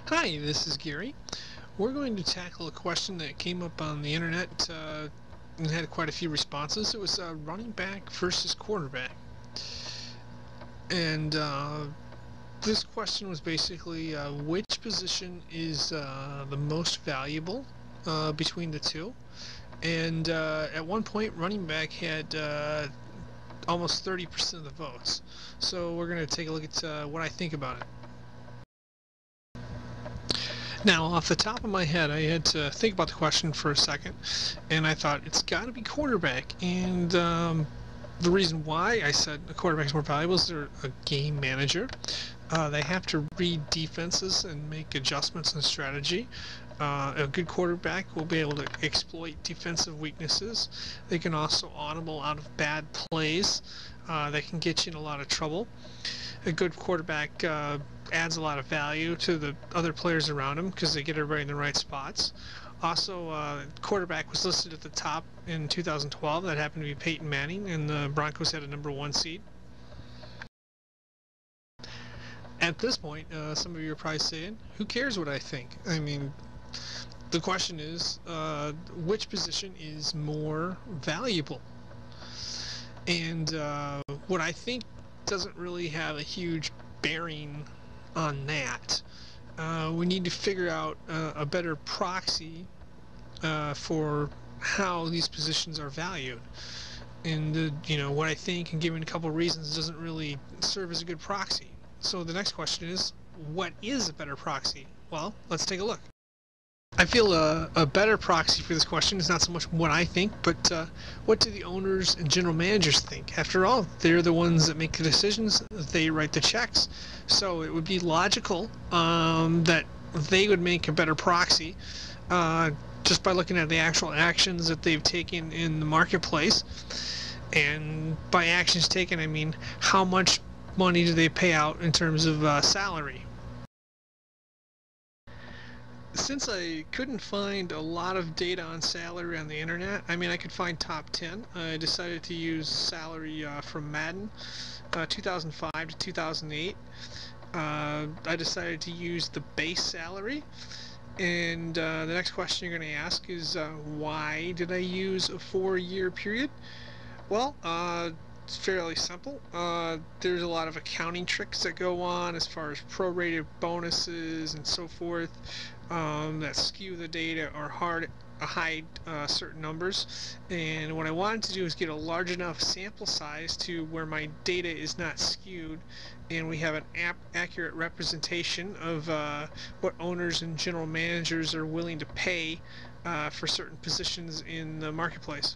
Hi, this is Gary. We're going to tackle a question that came up on the internet and had quite a few responses. It was running back versus quarterback. And this question was basically which position is the most valuable between the two. And at one point, running back had almost 30% of the votes. So we're going to take a look at what I think about it. Now, off the top of my head, I had to think about the question for a second, and I thought it's got to be quarterback. And the reason why I said a quarterback is more valuable is they're a game manager. They have to read defenses and make adjustments in strategy. A good quarterback will be able to exploit defensive weaknesses. They can also audible out of bad plays. They can get you in a lot of trouble. A good quarterback adds a lot of value to the other players around him because they get everybody in the right spots. Also, quarterback was listed at the top in 2012. That happened to be Peyton Manning, and the Broncos had a #1 seed. At this point, some of you are probably saying, who cares what I think? I mean, the question is, which position is more valuable? And what I think doesn't really have a huge bearing on that. We need to figure out a better proxy for how these positions are valued. And what I think, and given a couple of reasons, doesn't really serve as a good proxy. So the next question is, what is a better proxy? Well, let's take a look. I feel a better proxy for this question is not so much what I think, but what do the owners and general managers think? After all, they're the ones that make the decisions, they write the checks. So it would be logical that they would make a better proxy just by looking at the actual actions that they've taken in the marketplace. And by actions taken, I mean how much money do they pay out in terms of salary. Since I couldn't find a lot of data on salary on the internet, I mean I could find top 10, I decided to use salary from Madden 2005 to 2008. I decided to use the base salary, and the next question you're going to ask is why did I use a 4-year period? Well, it's fairly simple. There's a lot of accounting tricks that go on as far as prorated bonuses and so forth that skew the data or hide certain numbers. And what I wanted to do is get a large enough sample size to where my data is not skewed, and we have an accurate representation of what owners and general managers are willing to pay for certain positions in the marketplace.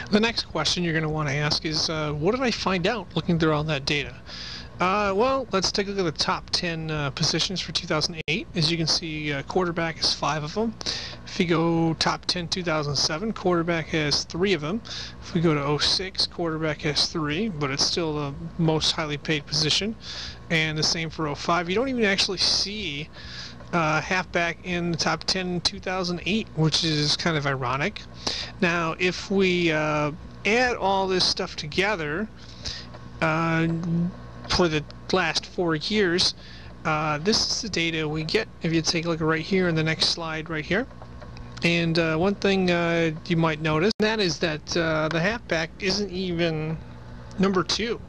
The next question you're going to want to ask is, what did I find out looking through all that data? Well, let's take a look at the top 10 positions for 2008. As you can see, quarterback has 5 of them. If you go top 10 2007, quarterback has 3 of them. If we go to 06, quarterback has 3, but it's still the most highly paid position. And the same for 05. You don't even actually see halfback in the top 10 in 2008, which is kind of ironic. Now, if we add all this stuff together for the last 4 years, this is the data we get. If you take a look right here in the next slide right here. And one thing you might notice, that is that the halfback isn't even #2.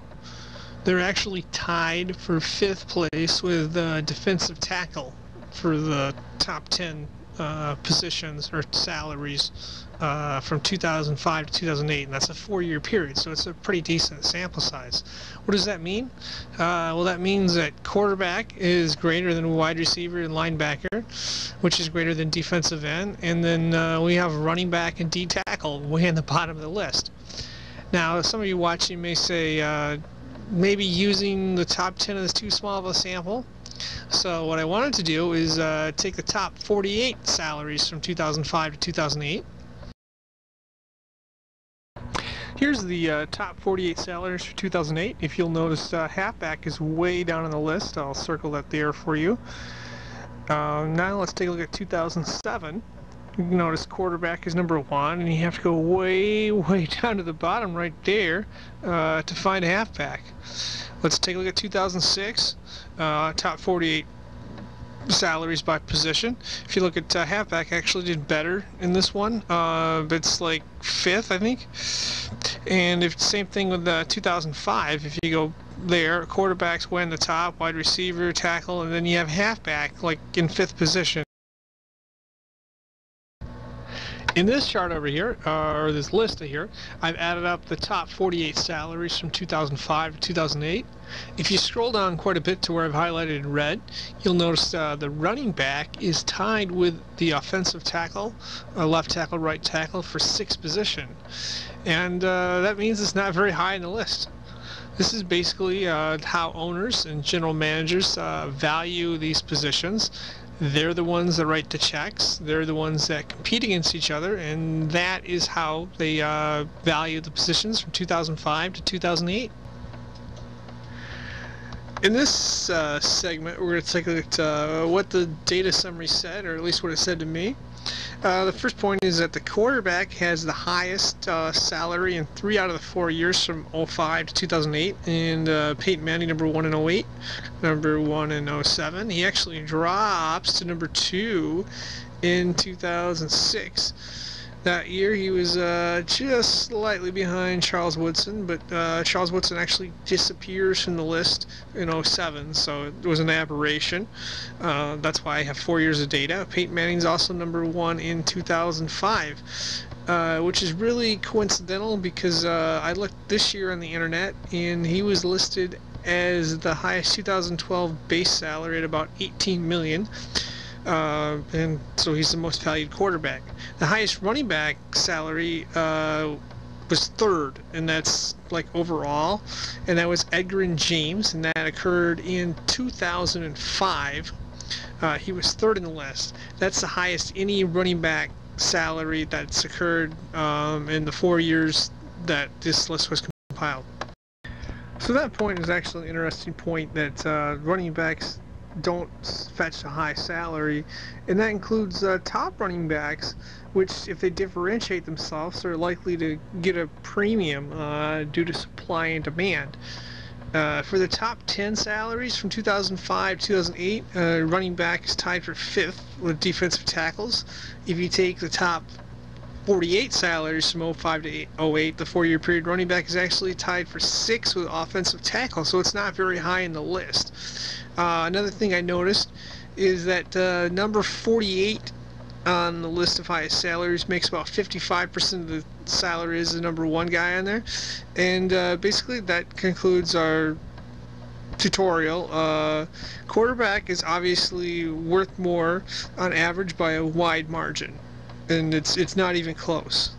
They're actually tied for 5th place with defensive tackle for the top 10 positions or salaries from 2005 to 2008, and that's a 4-year period, so it's a pretty decent sample size. What does that mean? Well, that means that quarterback is greater than wide receiver and linebacker, which is greater than defensive end, and then we have running back and D tackle way in the bottom of the list. Now, some of you watching may say maybe using the top 10 is too small of a sample. So what I wanted to do is take the top 48 salaries from 2005 to 2008. Here's the top 48 salaries for 2008. If you'll notice, halfback is way down on the list. I'll circle that there for you. Now let's take a look at 2007. You can notice quarterback is #1, and you have to go way down to the bottom right there to find a halfback. Let's take a look at 2006. Top 48 salaries by position. If you look at halfback, actually did better in this one. It's like 5th, I think. And if same thing with 2005, if you go there, quarterbacks win the top, wide receiver, tackle, and then you have halfback like in 5th position. In this chart over here, or this list here, I've added up the top 48 salaries from 2005 to 2008. If you scroll down quite a bit to where I've highlighted in red, you'll notice the running back is tied with the offensive tackle, left tackle, right tackle for 6th position. And that means it's not very high in the list. This is basically how owners and general managers value these positions. They're the ones that write the checks, they're the ones that compete against each other, and that is how they value the positions from 2005 to 2008. In this segment, we're going to take a look at what the data summary said, or at least what it said to me. The first point is that the quarterback has the highest salary in 3 out of the 4 years from 05 to 2008, and Peyton Manning number 1 in 08, number 1 in 07. He actually drops to number 2 in 2006. That year he was just slightly behind Charles Woodson, but Charles Woodson actually disappears from the list in 07, so it was an aberration. That's why I have 4 years of data. Peyton Manning's also number 1 in 2005, which is really coincidental because I looked this year on the internet and he was listed as the highest 2012 base salary at about $18 million. And so he's the most valued quarterback. The highest running back salary was 3rd, and that's like overall, and that was Edgerrin James, and that occurred in 2005. He was 3rd in the list. That's the highest any running back salary that's occurred in the 4 years that this list was compiled. So that point is actually an interesting point, that running backs don't fetch a high salary, and that includes top running backs, which if they differentiate themselves are likely to get a premium due to supply and demand. For the top 10 salaries from 2005 to 2008, running back is tied for 5th with defensive tackles. If you take the top 48 salaries from 05 to 08, the 4-year period, running back is actually tied for 6th with offensive tackle, so it's not very high in the list. Another thing I noticed is that number 48 on the list of highest salaries makes about 55% of the salary as the number 1 guy on there. And basically that concludes our tutorial. Quarterback is obviously worth more on average by a wide margin, and it's not even close.